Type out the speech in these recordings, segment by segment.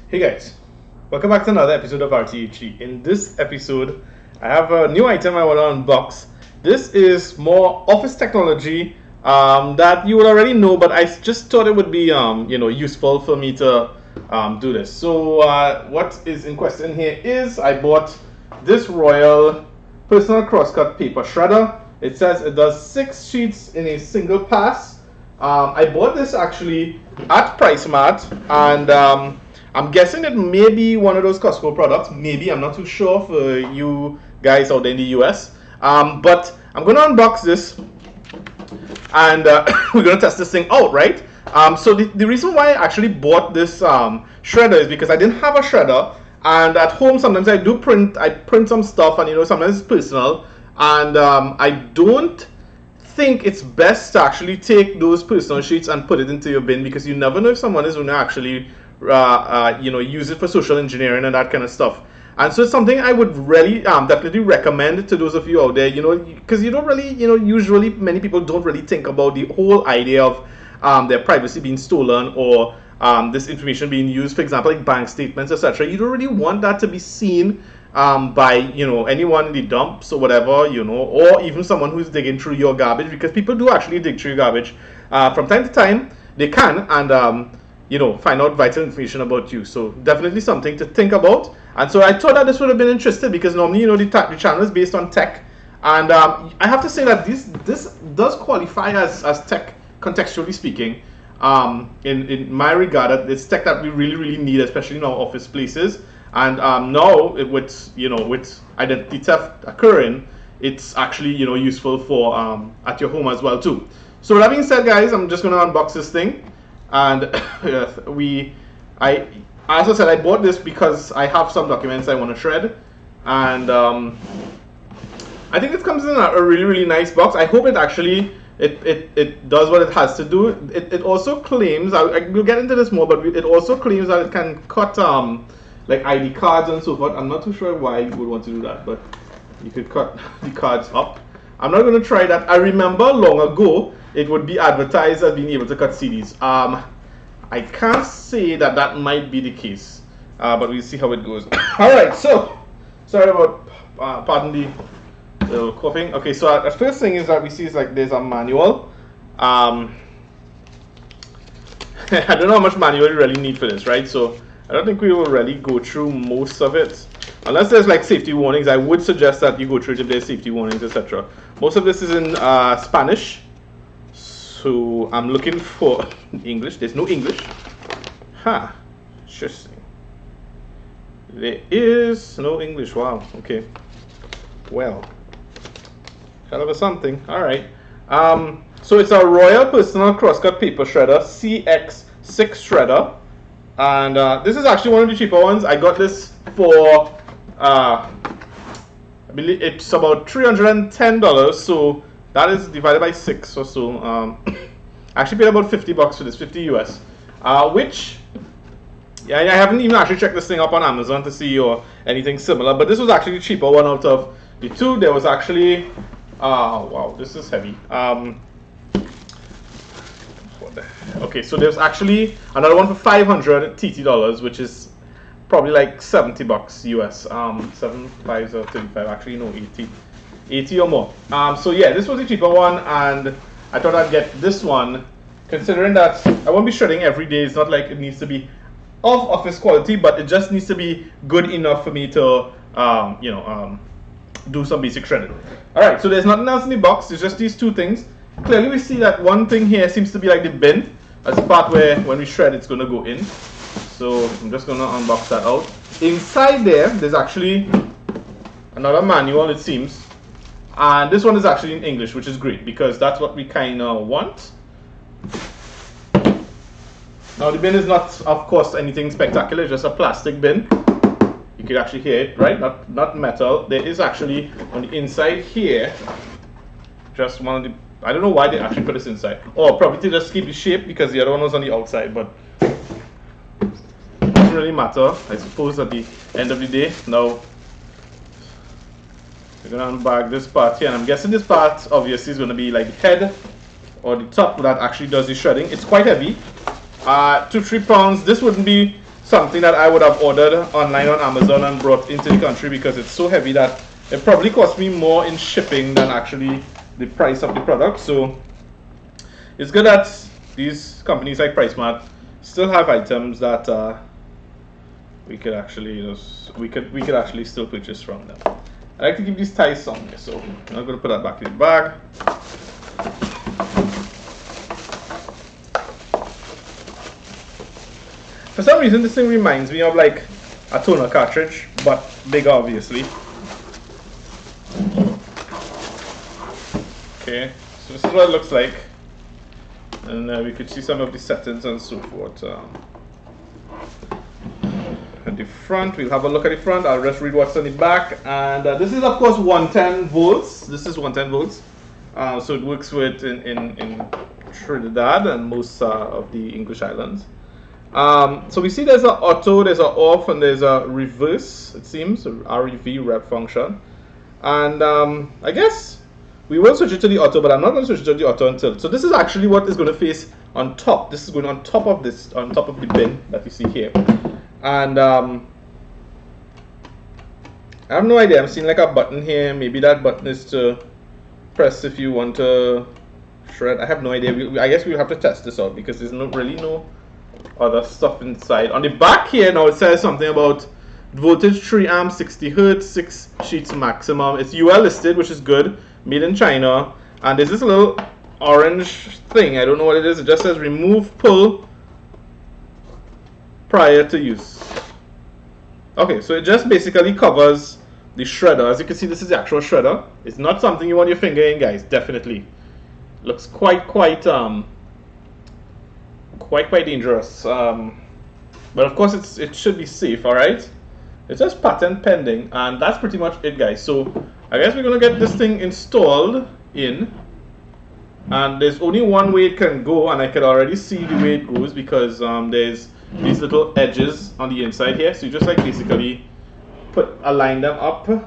Hey guys, welcome back to another episode of RTHD. In this episode, I have a new item I want to unbox. This is more office technology that you would already know, but I just thought it would be useful for me to do this. So what is in question here is I bought this Royal personal crosscut paper shredder. It says it does 6 sheets in a single pass. I bought this actually at PriceMart, and I'm guessing it may be one of those Costco products. Maybe, I'm not too sure for you guys out there in the US. But I'm going to unbox this and we're going to test this thing out, right? So the reason why I actually bought this shredder is because I didn't have a shredder. And at home, sometimes I print some stuff, and sometimes it's personal. And I don't think it's best to actually take those personal sheets and put it into your bin, because you never know if someone is going to actually use it for social engineering and that kind of stuff. And so it's something I would really definitely recommend to those of you out there, because you don't really, usually many people don't really think about the whole idea of their privacy being stolen, or this information being used, for example, like bank statements, etc. You don't really want that to be seen by anyone in the dumps or whatever, or even someone who's digging through your garbage, because people do actually dig through your garbage from time to time. They can, and find out vital information about you. So definitely something to think about. And so I thought that this would have been interesting, because normally, the channel is based on tech. And I have to say that this does qualify as tech, contextually speaking, in my regard. That it's tech that we really need, especially in our office places. And now with identity theft occurring, it's actually useful for at your home as well too. So with that being said, guys, I'm just going to unbox this thing. And as I said, I bought this because I have some documents I want to shred, and I think it comes in a really nice box. I hope it actually it does what it has to do. It also claims, we'll get into this more, but it also claims that it can cut like ID cards and so forth. I'm not too sure why you would want to do that, but you could cut the cards up. I'm not going to try that. I remember long ago it would be advertised as being able to cut CDs. I can't say that might be the case, but we'll see how it goes. All right, so sorry about pardon the little coughing. Okay, so the first thing is that we see is like there's a manual. I don't know how much manual you really need for this, right? So I don't think we will really go through most of it. Unless there's like safety warnings, I would suggest that you go through it if there's safety warnings, etc. Most of this is in Spanish, so I'm looking for English. There's no English. Interesting. There is no English. Wow. Okay. Well, hell of a something. All right. So it's a Royal Personal Crosscut Paper Shredder CX6 shredder, and this is actually one of the cheaper ones. I got this for I believe it's about $310, so that is divided by 6 or so. I actually paid about $50 for this, 50 US, which I haven't even actually checked this thing up on Amazon to see or anything similar, but this was actually the cheaper one out of the two. There was actually wow, this is heavy. Okay, so there's actually another one for 500 TT dollars, which is probably like $70 US. 7 5s or 35, actually no, 80 or more. So yeah, this was the cheaper one, and I thought I'd get this one, considering that I won't be shredding every day. It's not like it needs to be of office quality, but it just needs to be good enough for me to do some basic shredding. Alright, so there's nothing else in the box. There's just these two things. Clearly we see that one thing here seems to be like the bin. That's the part where when we shred it's going to go in. So I'm just going to unbox that out. Inside there's actually another manual, it seems. And this one is actually in English, which is great, because that's what we kind of want. Now the bin is not, of course, anything spectacular. It's just a plastic bin. You could actually hear it, right? Not metal. There is actually on the inside here just one of the, I don't know why they actually put this inside. Oh, probably to just keep the shape, because the other one was on the outside, but it doesn't really matter, I suppose, at the end of the day. Now we're gonna unbag this part here, and I'm guessing this part obviously is gonna be like the head or the top that actually does the shredding. It's quite heavy, 2-3 pounds. This wouldn't be something that I would have ordered online on Amazon and brought into the country, because it's so heavy that it probably cost me more in shipping than actually the price of the product. So it's good that these companies like PriceMart still have items that we could actually we could actually still purchase from them. I like to keep these ties somewhere, so I'm going to put that back in the bag. For some reason, this thing reminds me of like a toner cartridge, but bigger, obviously. Okay, so this is what it looks like, and we could see some of the settings and so forth. At the front, we'll have a look at the front. I'll just read what's on the back, and this is of course 110 volts. This is 110 volts, so it works with in Trinidad and most of the English islands. So we see there's an auto, there's an off, and there's a reverse, it seems, a REV rev function. And I guess we will switch it to the auto, but I'm not going to switch it to the auto until. So this is actually what is going to face on top. This is going on top of this, on top of the bin that you see here. And I have no idea. I'm seeing like a button here. Maybe that button is to press if you want to shred. I have no idea. I guess we'll have to test this out because there's really no other stuff inside. On the back here now it says something about voltage 3 amps, 60 hertz, 6 sheets maximum. It's UL listed, which is good. Made in China. And there's this little orange thing. I don't know what it is. It just says remove pull prior to use. Okay, so it just basically covers the shredder. As you can see, this is the actual shredder. It's not something you want your finger in, guys. Definitely. Looks quite dangerous. But of course it should be safe. All right. It says patent pending, and that's pretty much it, guys. So I guess we're gonna get this thing installed in, and there's only one way it can go, and I can already see the way it goes because there's these little edges on the inside here. So you just like basically align them up, and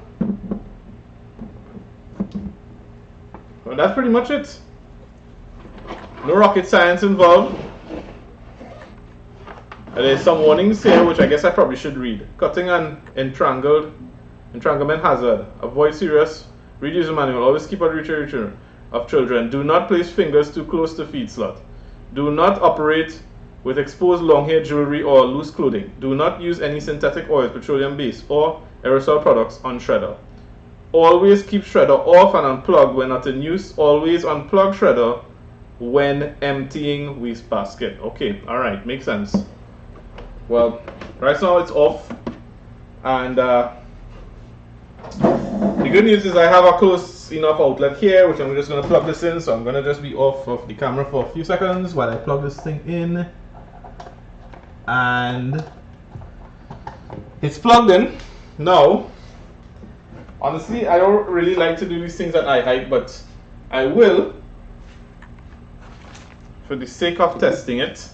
that's pretty much it. No rocket science involved. There's some warnings here, which I guess I probably should read. Cutting an entranglement hazard. Avoid serious. Read user manual. Always keep out reach of children. Do not place fingers too close to feed slot. Do not operate with exposed long hair jewelry or loose clothing. Do not use any synthetic oils, petroleum based, or aerosol products on shredder. Always keep shredder off and unplug when not in use. Always unplug shredder when emptying waste basket. Okay, alright, makes sense. Well, right now it's off, and the good news is I have a close enough outlet here, which I'm just going to plug this in. So I'm going to just be off of the camera for a few seconds while I plug this thing in, and it's plugged in. Now, honestly, I don't really like to do these things at eye height, but I will for the sake of testing it.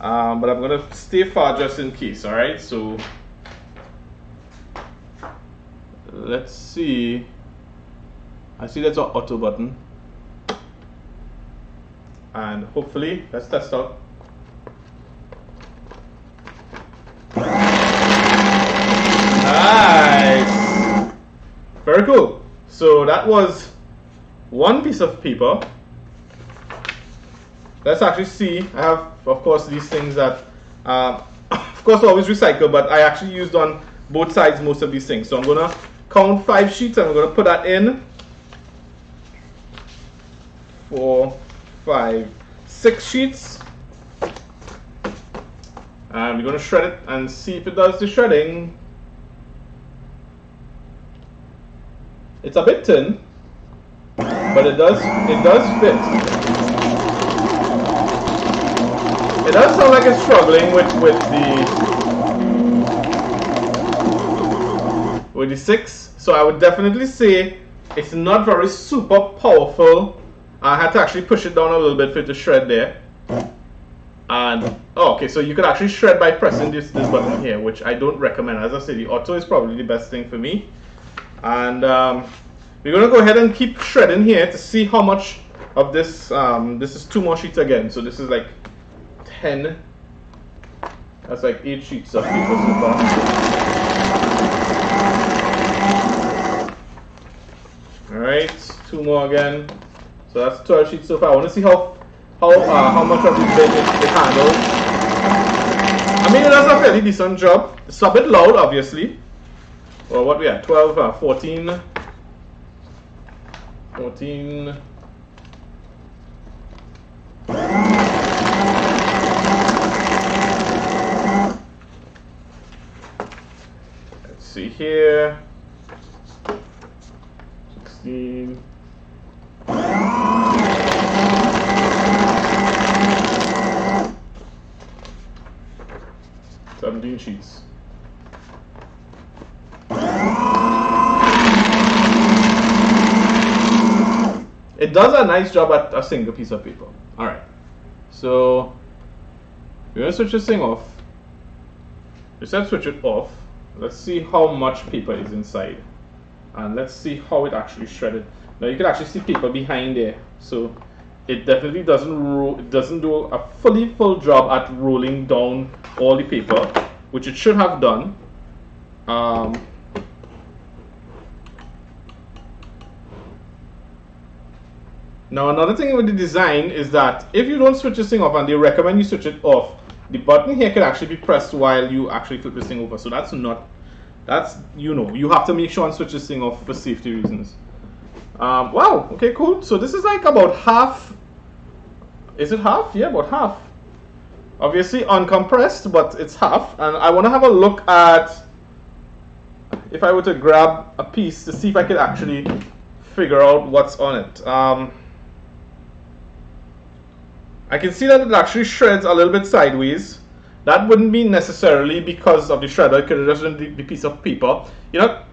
But I'm gonna stay far just in case. All right, so let's see. I see there's an auto button, and hopefully let's test out. Nice, very cool. So that was one piece of paper. Let's actually see. I have, of course, these things that, of course, always recycle, but I actually used on both sides most of these things. So I'm going to count 5 sheets, and I'm going to put that in. 4, 5, 6 sheets. And we're going to shred it and see if it does the shredding. It's a bit thin, but it does fit. It does sound like it's struggling with the 6, so I would definitely say it's not very super powerful. I had to actually push it down a little bit for it to shred there. And oh, okay, so you could actually shred by pressing this button here, which I don't recommend. As I say, the auto is probably the best thing for me. And we're gonna go ahead and keep shredding here to see how much of this. This is 2 more sheets again, so this is like 10 That's like 8 sheets of paper so far. Alright, 2 more again. So that's 12 sheets so far. I want to see how much of this bit it handles. I mean, it does a fairly decent job. It's a bit loud, obviously. Well, what we at? 12, 14. 14. Let's see here. 16. 17 sheets. It does a nice job at a single piece of paper. Alright. So we're going to switch this thing off. We said switch it off. Let's see how much paper is inside. And let's see how it actually shredded. Now you can actually see paper behind there. So it definitely doesn't do a full job at rolling down all the paper, which it should have done. Now another thing with the design is that if you don't switch this thing off, and they recommend you switch it off, the button here can actually be pressed while you actually flip this thing over. So you have to make sure and switch this thing off for safety reasons. Wow, okay, cool. So this is like about half. Is it half? Yeah, about half. Obviously uncompressed, but it's half. And I want to have a look at if I were to grab a piece to see if I could actually figure out what's on it. I can see that it actually shreds a little bit sideways. That wouldn't be necessarily because of the shredder, it could have just been the piece of paper. You're not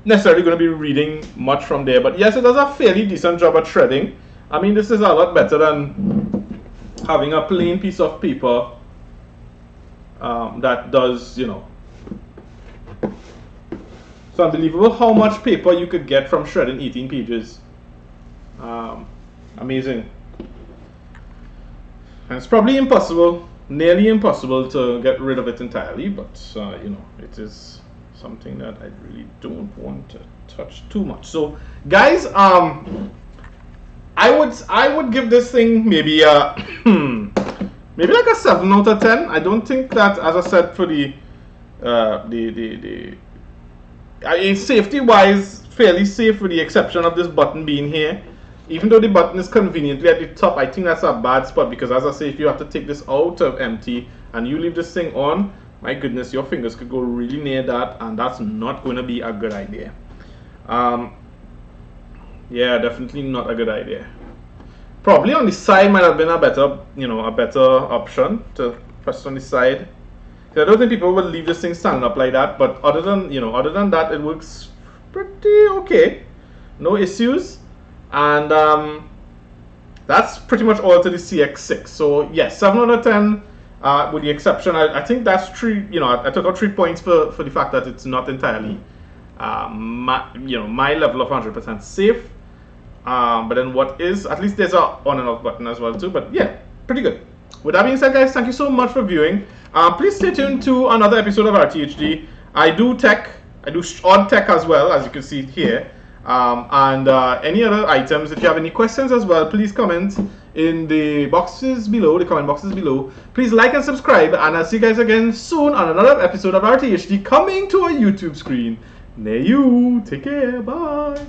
necessarily going to be reading much from there, but yes, it does a fairly decent job at shredding. I mean, this is a lot better than having a plain piece of paper that does, It's unbelievable how much paper you could get from shredding 18 pages. Amazing. And it's probably impossible, nearly impossible to get rid of it entirely, but it is something that I really don't want to touch too much. So guys, I would give this thing maybe maybe like a 7 out of 10. I don't think that, as I said, for safety wise, fairly safe with the exception of this button being here. Even though the button is conveniently at the top, I think that's a bad spot because, as I say, if you have to take this out of empty and you leave this thing on, my goodness, your fingers could go really near that, and that's not going to be a good idea. Yeah, definitely not a good idea. Probably on the side might have been a better option to press on the side. I don't think people will leave this thing standing up like that, but other than that, it works pretty okay. No issues. And that's pretty much all to the CX6. So yes, 7 out of 10 with the exception. I think that's 3. I took out 3 points for the fact that it's not entirely my level of 100% safe. But then what is, at least there's a on and off button as well too. But yeah, pretty good. With that being said, guys, thank you so much for viewing. Please stay tuned to another episode of RTHD. I do odd tech as well, as you can see here. And any other items. If you have any questions as well, please comment in the boxes below, the comment boxes below. Please like and subscribe, and I'll see you guys again soon on another episode of RTHD coming to a YouTube screen near you. Take care. Bye.